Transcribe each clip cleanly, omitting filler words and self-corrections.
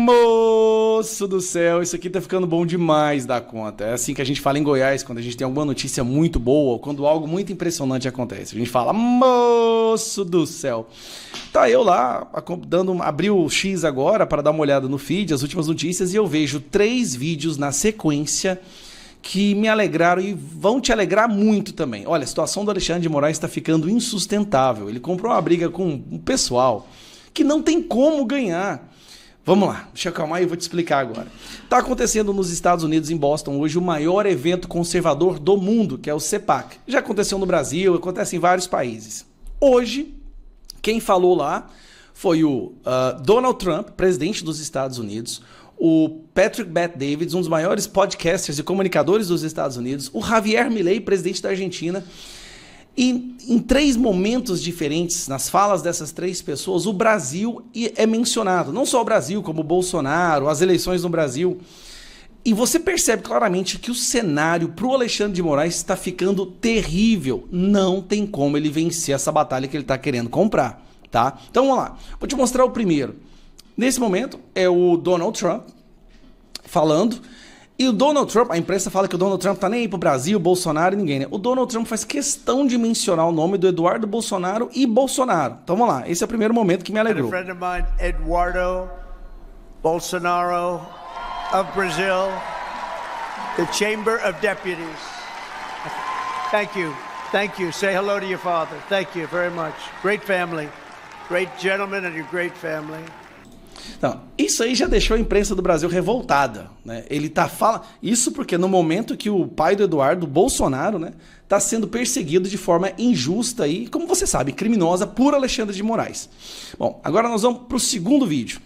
Moço do céu, isso aqui tá ficando bom demais da conta. É assim que a gente fala em Goiás, quando a gente tem alguma notícia muito boa, ou quando algo muito impressionante acontece. A gente fala, moço do céu. Tá eu lá, abri o X agora para dar uma olhada no feed, as últimas notícias, e eu vejo 3 vídeos na sequência que me alegraram e vão te alegrar muito também. Olha, a situação do Alexandre de Moraes está ficando insustentável. Ele comprou uma briga com um pessoal que não tem como ganhar. Vamos lá, deixa eu acalmar e eu vou te explicar agora. Está acontecendo nos Estados Unidos, em Boston, hoje o maior evento conservador do mundo, que é o Cpac. Já aconteceu no Brasil, acontece em vários países. Hoje, quem falou lá foi o Donald Trump, presidente dos Estados Unidos, o Patrick Bet-David, um dos maiores podcasters e comunicadores dos Estados Unidos, o Javier Milei, presidente da Argentina. E em 3 momentos diferentes, nas falas dessas 3 pessoas, o Brasil é mencionado. Não só o Brasil, como o Bolsonaro, as eleições no Brasil. E você percebe claramente que o cenário para o Alexandre de Moraes está ficando terrível. Não tem como ele vencer essa batalha que ele está querendo comprar, tá? Então vamos lá. Vou te mostrar o primeiro. Nesse momento é o Donald Trump falando. E o Donald Trump, a imprensa fala que o Donald Trump tá nem aí pro Brasil, Bolsonaro e ninguém, né? O Donald Trump faz questão de mencionar o nome do Eduardo Bolsonaro e Bolsonaro. Então vamos lá, esse é o primeiro momento que me alegrou. A friend of mine, Eduardo Bolsonaro of Brazil, the Chamber of Deputies. Thank you. Thank you. Say hello to your father. Thank you very much. Great family. Great gentleman and your great family. Então, isso aí já deixou a imprensa do Brasil revoltada, né? Ele tá falando isso porque no momento que o pai do Eduardo, Bolsonaro, né, tá sendo perseguido de forma injusta e, como você sabe, criminosa por Alexandre de Moraes. Bom, agora nós vamos pro segundo vídeo.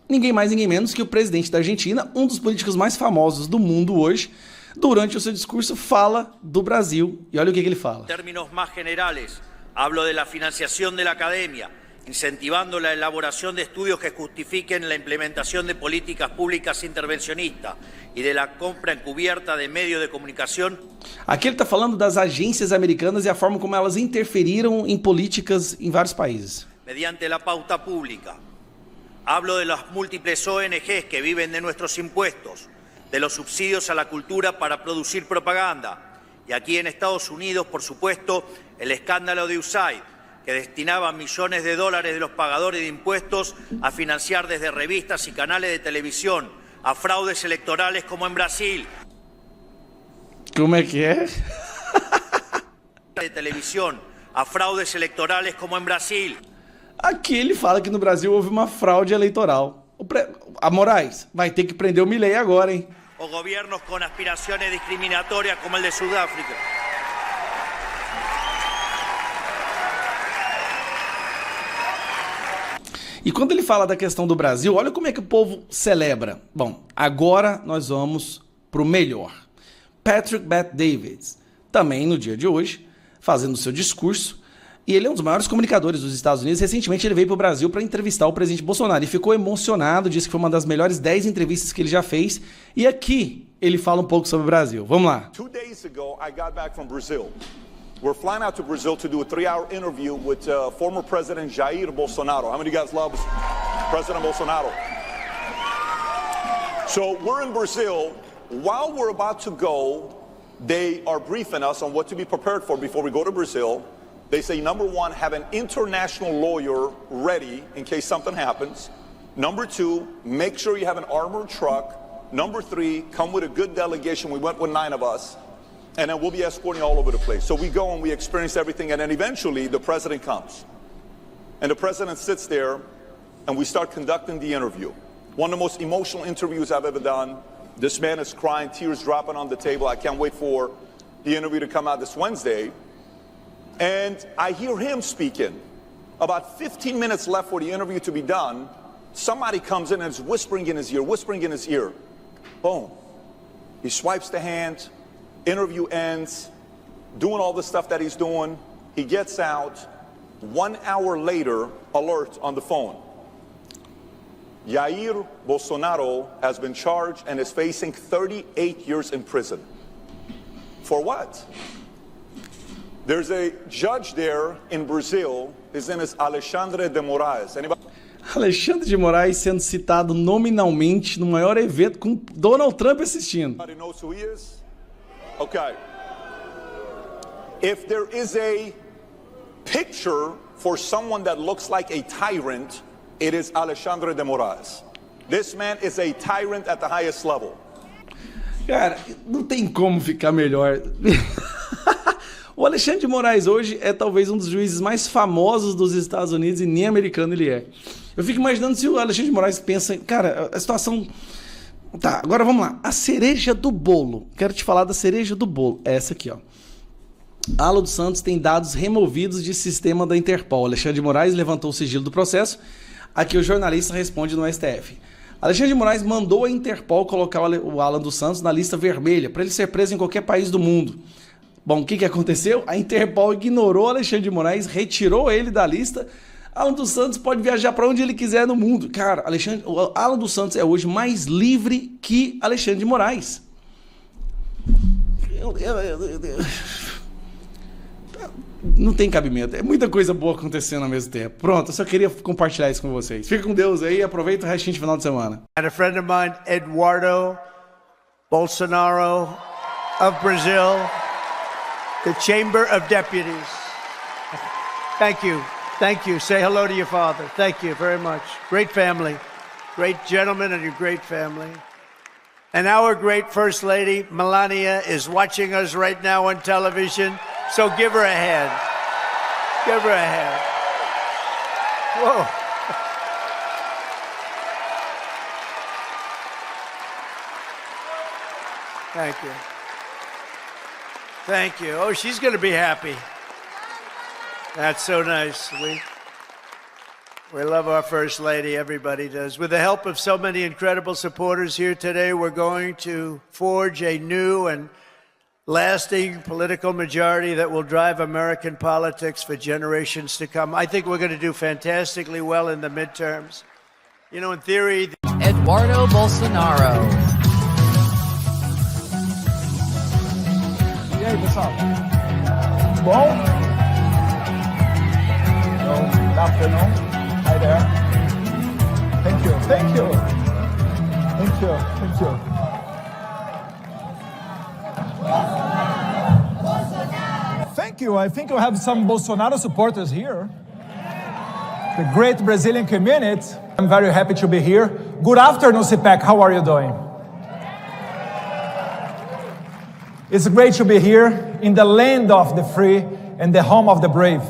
Ninguém mais, ninguém menos que o presidente da Argentina, um dos políticos mais famosos do mundo hoje, durante o seu discurso fala do Brasil. E olha o que ele fala. Em termos mais generais, hablo de la financiación de la academia, incentivando la elaboración de estudios que justifiquen la implementación de políticas públicas intervencionistas y de la compra encubierta de medios de comunicación. Aqui ele está falando das agências americanas e a forma como elas interferiram em políticas em vários países. Mediante la pauta pública. Hablo de las múltiples ONGs que viven de nuestros impuestos, de los subsidios a la cultura para producir propaganda. Y aquí en Estados Unidos, por supuesto, el escándalo de USAID, que destinaba millones de dólares de los pagadores de impuestos a financiar desde revistas y canales de televisión a fraudes electorales como en Brasil. ¿Cómo es que es? De televisión a fraudes electorales como en Brasil. Aqui ele fala que no Brasil houve uma fraude eleitoral. A Moraes vai ter que prender o Milei agora, hein? O gobiernos con aspiraciones discriminatorias como el de Sudáfrica. E quando ele fala da questão do Brasil, olha como é que o povo celebra. Bom, agora nós vamos pro melhor. Patrick Bet-David, também no dia de hoje, fazendo o seu discurso, e ele é um dos maiores comunicadores dos Estados Unidos. Recentemente ele veio pro Brasil para entrevistar o presidente Bolsonaro e ficou emocionado, disse que foi uma das melhores 10 entrevistas que ele já fez. E aqui ele fala um pouco sobre o Brasil. Vamos lá. 2 days ago, I got back from Brazil. We're flying out to Brazil to do a 3-hour interview with former President Jair Bolsonaro. How many of you guys love President Bolsonaro? So we're in Brazil. While we're about to go, they are briefing us on what to be prepared for before we go to Brazil. They say, number 1, have an international lawyer ready in case something happens. Number 2, make sure you have an armored truck. Number 3, come with a good delegation. We went with 9 of us. And then we'll be escorting all over the place. So we go and we experience everything, and then eventually the president comes. And the president sits there, and we start conducting the interview. One of the most emotional interviews I've ever done. This man is crying, tears dropping on the table. I can't wait for the interview to come out this Wednesday. And I hear him speaking. About 15 minutes left for the interview to be done. Somebody comes in and is whispering in his ear, whispering in his ear. Boom. He swipes the hand. Interview ends, doing all the stuff that he's doing. He gets out. 1 hour later, alert on the phone. Jair Bolsonaro has been charged and is facing 38 years in prison. For what? There's a judge there in Brazil. His name is Alexandre de Moraes. Anybody? Alexandre de Moraes sendo citado nominalmente no maior evento com Donald Trump assistindo. Everybody knows who he is? Okay. If there is a picture for someone that looks like a tyrant, it is Alexandre de Moraes. This man is a tyrant at the highest level. Cara, não tem como ficar melhor. O Alexandre de Moraes hoje é talvez um dos juízes mais famosos dos Estados Unidos e nem americano ele é. Eu fico imaginando se o Alexandre de Moraes pensa... Cara, a situação... Tá, agora vamos lá. A cereja do bolo. Quero te falar da cereja do bolo. É essa aqui, ó. Ala dos Santos tem dados removidos de sistema da Interpol. Alexandre de Moraes levantou o sigilo do processo. Aqui o jornalista responde no STF. Alexandre de Moraes mandou a Interpol colocar o Alan dos Santos na lista vermelha para ele ser preso em qualquer país do mundo. Bom, o que aconteceu? A Interpol ignorou Alexandre de Moraes, retirou ele da lista. Alan dos Santos pode viajar para onde ele quiser no mundo. Cara, o Alan dos Santos é hoje mais livre que Alexandre de Moraes. Não tem cabimento. É muita coisa boa acontecendo ao mesmo tempo. Pronto, eu só queria compartilhar isso com vocês. Fica com Deus aí, aproveita o restinho de final de semana. And a friend of mine, Eduardo Bolsonaro of Brazil, the Chamber of Deputies. Thank you. Thank you. Say hello to your father. Thank you very much. Great family. Great gentleman and your great family. And our great First Lady, Melania, is watching us right now on television. So give her a hand. Give her a hand. Whoa. Thank you. Thank you. Oh, she's going to be happy. That's so nice. We love our First Lady. Everybody does. With the help of so many incredible supporters here today, we're going to forge a new and lasting political majority that will drive American politics for generations to come. I think we're going to do fantastically well in the midterms. You know, in theory... Eduardo Bolsonaro. E aí, pessoal? Bom? Good afternoon. Hi there. Thank you. Thank you. Thank you. Thank you. Thank you. I think we have some Bolsonaro supporters here. The great Brazilian community. I'm very happy to be here. Good afternoon, Cpac. How are you doing? It's great to be here in the land of the free and the home of the brave.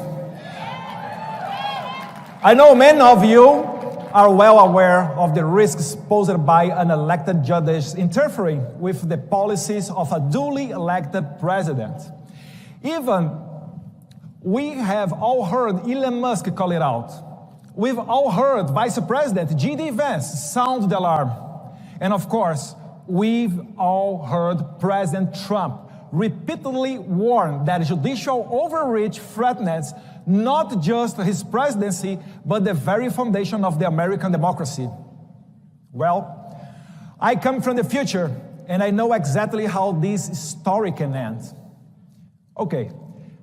I know many of you are well aware of the risks posed by unelected judges interfering with the policies of a duly elected president. Even we have all heard Elon Musk call it out. We've all heard Vice President J.D. Vance sound the alarm. And of course, we've all heard President Trump repeatedly warn that judicial overreach threatens not just his presidency, but the very foundation of the American democracy. Well, I come from the future, and I know exactly how this story can end. Okay,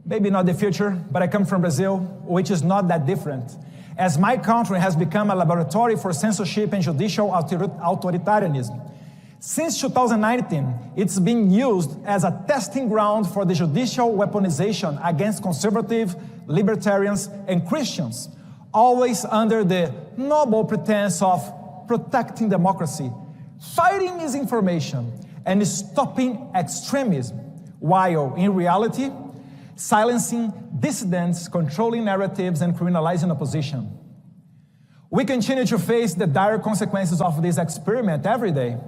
maybe not the future, but I come from Brazil, which is not that different, as my country has become a laboratory for censorship and judicial authoritarianism. Since 2019, it's been used as a testing ground for the judicial weaponization against conservative, libertarians, and Christians, always under the noble pretense of protecting democracy, fighting misinformation, and stopping extremism, while in reality, silencing dissidents, controlling narratives, and criminalizing opposition. We continue to face the dire consequences of this experiment every day.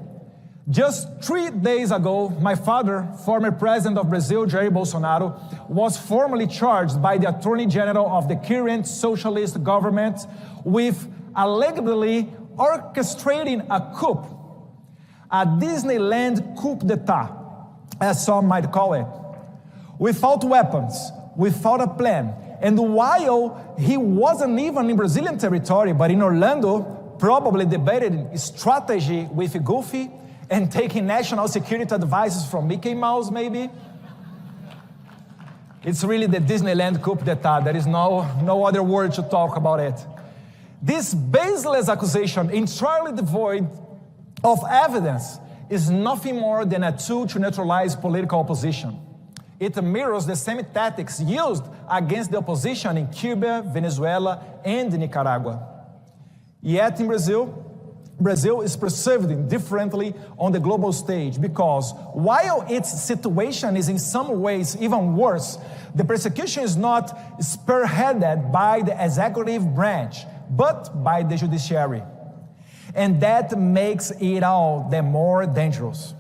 Just 3 days ago, my father, former president of Brazil, Jair Bolsonaro, was formally charged by the Attorney General of the current socialist government with allegedly orchestrating a coup, a Disneyland coup d'etat, as some might call it, without weapons, without a plan, and while he wasn't even in Brazilian territory, but in Orlando, probably debating strategy with Goofy, and taking national security advices from Mickey Mouse, maybe? It's really the Disneyland coup d'etat. There is no other word to talk about it. This baseless accusation, entirely devoid of evidence, is nothing more than a tool to neutralize political opposition. It mirrors the same tactics used against the opposition in Cuba, Venezuela, and Nicaragua. Yet in Brazil is perceived differently on the global stage because while its situation is in some ways even worse, the persecution is not spearheaded by the executive branch, but by the judiciary. And that makes it all the more dangerous.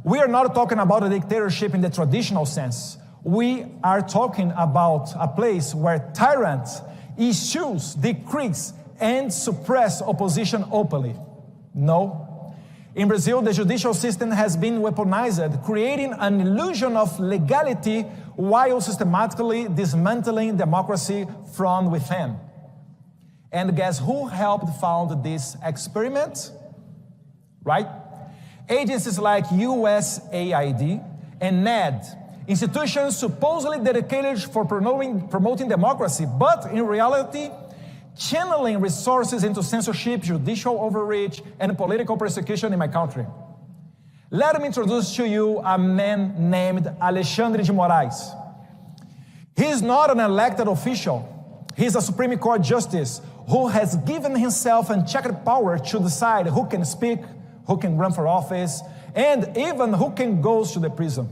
We are not talking about a dictatorship in the traditional sense. We are talking about a place where tyrants issue decrees and suppress opposition openly. No. In Brazil, the judicial system has been weaponized, creating an illusion of legality while systematically dismantling democracy from within. And guess who helped found this experiment? Right? Agencies like USAID and NED, institutions supposedly dedicated for promoting democracy, but in reality, channeling resources into censorship, judicial overreach, and political persecution in my country. Let me introduce to you a man named Alexandre de Moraes. He is not an elected official. He is a Supreme Court justice who has given himself unchecked power to decide who can speak, who can run for office, and even who can go to the prison.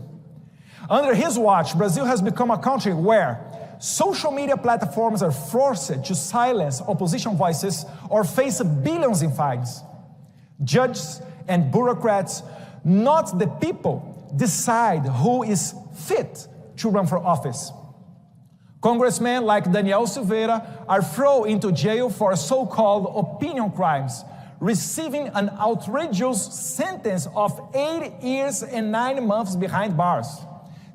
Under his watch, Brazil has become a country where social media platforms are forced to silence opposition voices or face billions in fines. Judges and bureaucrats, not the people, decide who is fit to run for office. Congressmen like Daniel Silveira are thrown into jail for so-called opinion crimes, receiving an outrageous sentence of 8 years and 9 months behind bars,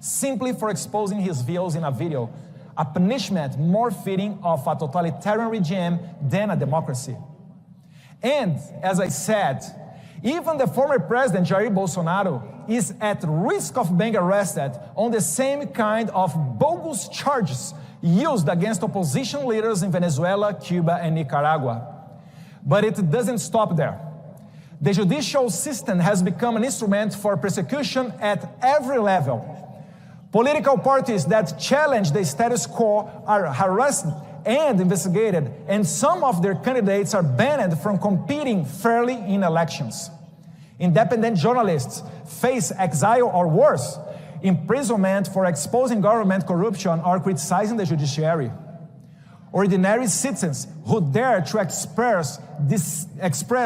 simply for exposing his views in a video, a punishment more fitting of a totalitarian regime than a democracy. And, as I said, even the former president, Jair Bolsonaro, is at risk of being arrested on the same kind of bogus charges used against opposition leaders in Venezuela, Cuba, and Nicaragua. But it doesn't stop there. The judicial system has become an instrument for persecution at every level. Political parties that challenge the status quo are harassed and investigated, and some of their candidates are banned from competing fairly in elections. Independent journalists face exile or worse, imprisonment for exposing government corruption or criticizing the judiciary. Ordinary citizens who dare to express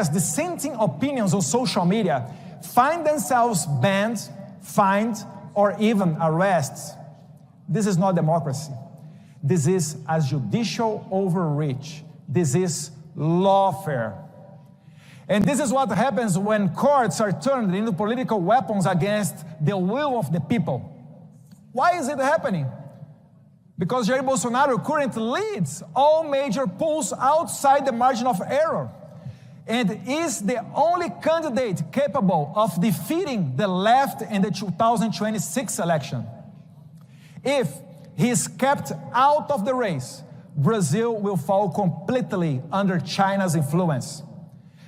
dissenting opinions on social media find themselves banned, fined, or even arrested. This is not democracy. This is a judicial overreach. This is lawfare. And this is what happens when courts are turned into political weapons against the will of the people. Why is it happening? Because Jair Bolsonaro currently leads all major polls outside the margin of error and is the only candidate capable of defeating the left in the 2026 election. If he is kept out of the race, Brazil will fall completely under China's influence.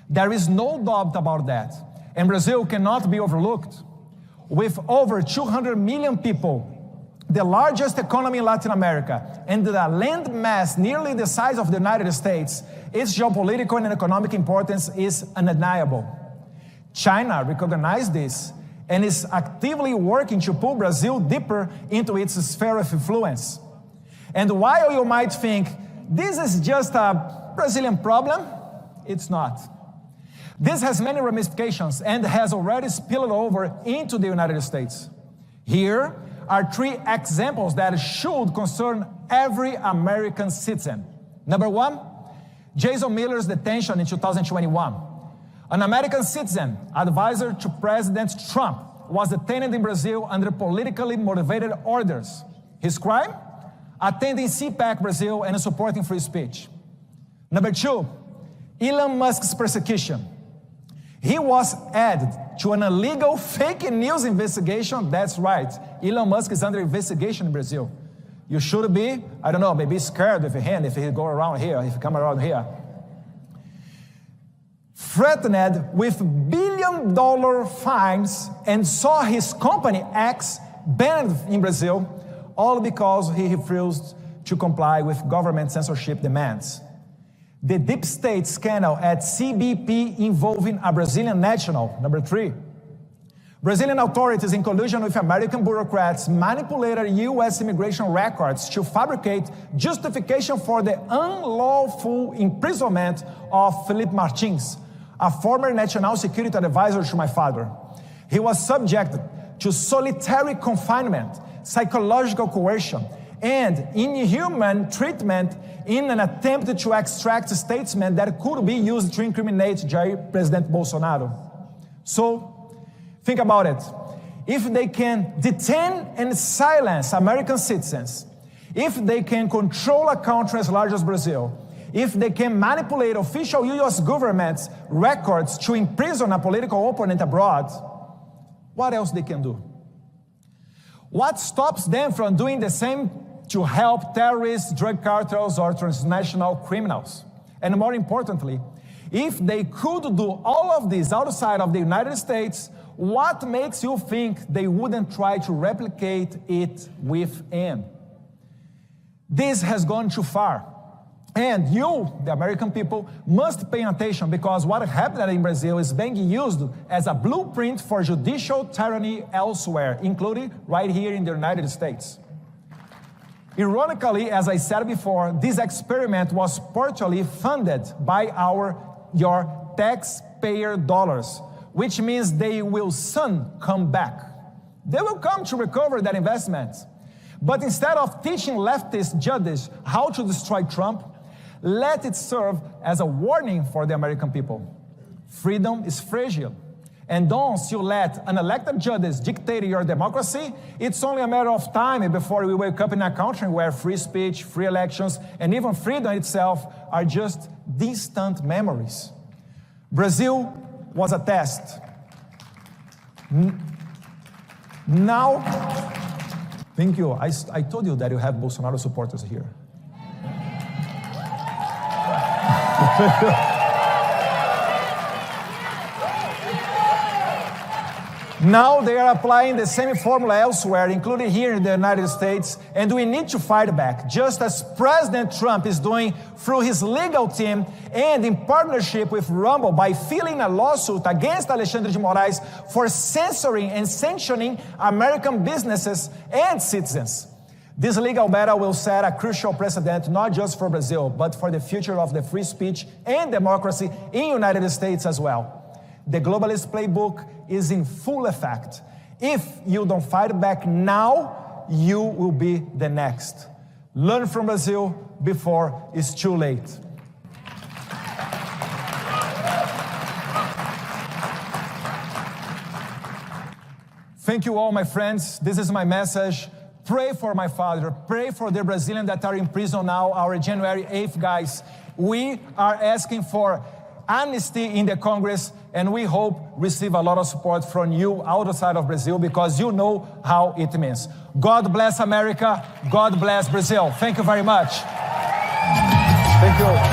There is no doubt about that, and Brazil cannot be overlooked. With over 200 million people, the largest economy in Latin America, and a land mass nearly the size of the United States, its geopolitical and economic importance is undeniable. China recognized this and is actively working to pull Brazil deeper into its sphere of influence. And while you might think, this is just a Brazilian problem, it's not. This has many ramifications and has already spilled over into the United States. Here are 3 examples that should concern every American citizen. Number 1, Jason Miller's detention in 2021. An American citizen, advisor to President Trump, was detained in Brazil under politically motivated orders. His crime? Attending CPAC Brazil and supporting free speech. Number 2, Elon Musk's persecution. He was added to an illegal fake news investigation. That's right. Elon Musk is under investigation in Brazil. You should be, I don't know, maybe scared of him if he go around here, if he come around here. threatened with billion-dollar fines and saw his company X banned in Brazil, all because he refused to comply with government censorship demands. The deep state scandal at CBP involving a Brazilian national, number 3. Brazilian authorities, in collusion with American bureaucrats, manipulated U.S. immigration records to fabricate justification for the unlawful imprisonment of Felipe Martins, a former national security advisor to my father. He was subjected to solitary confinement, psychological coercion, and inhuman treatment in an attempt to extract statements that could be used to incriminate President Bolsonaro. So, think about it. If they can detain and silence American citizens, if they can control a country as large as Brazil, if they can manipulate official U.S. government's records to imprison a political opponent abroad, what else they can do? What stops them from doing the same to help terrorists, drug cartels, or transnational criminals? And more importantly, if they could do all of this outside of the United States, what makes you think they wouldn't try to replicate it within? This has gone too far. And you, the American people, must pay attention, because what happened in Brazil is being used as a blueprint for judicial tyranny elsewhere, including right here in the United States. Ironically, as I said before, this experiment was partially funded by your taxpayer dollars, which means they will soon come back. They will come to recover that investment. But instead of teaching leftist judges how to destroy Trump, let it serve as a warning for the American people. Freedom is fragile. And once you let unelected judges dictate your democracy, it's only a matter of time before we wake up in a country where free speech, free elections, and even freedom itself are just distant memories. Brazil was a test. Now, thank you. I told you that you have Bolsonaro supporters here. Now they are applying the same formula elsewhere, including here in the United States, and we need to fight back, just as President Trump is doing through his legal team and in partnership with Rumble by filing a lawsuit against Alexandre de Moraes for censoring and sanctioning American businesses and citizens. This legal battle will set a crucial precedent not just for Brazil, but for the future of the free speech and democracy in the United States as well. The globalist playbook is in full effect. If you don't fight back now, you will be the next. Learn from Brazil before it's too late. Thank you all, my friends. This is my message. Pray for my father. Pray for the Brazilians that are in prison now, our January 8th guys. We are asking for amnesty in the Congress, and we hope receive a lot of support from you outside of Brazil, because you know how it means. God bless America. God bless Brazil. Thank you very much. Thank you.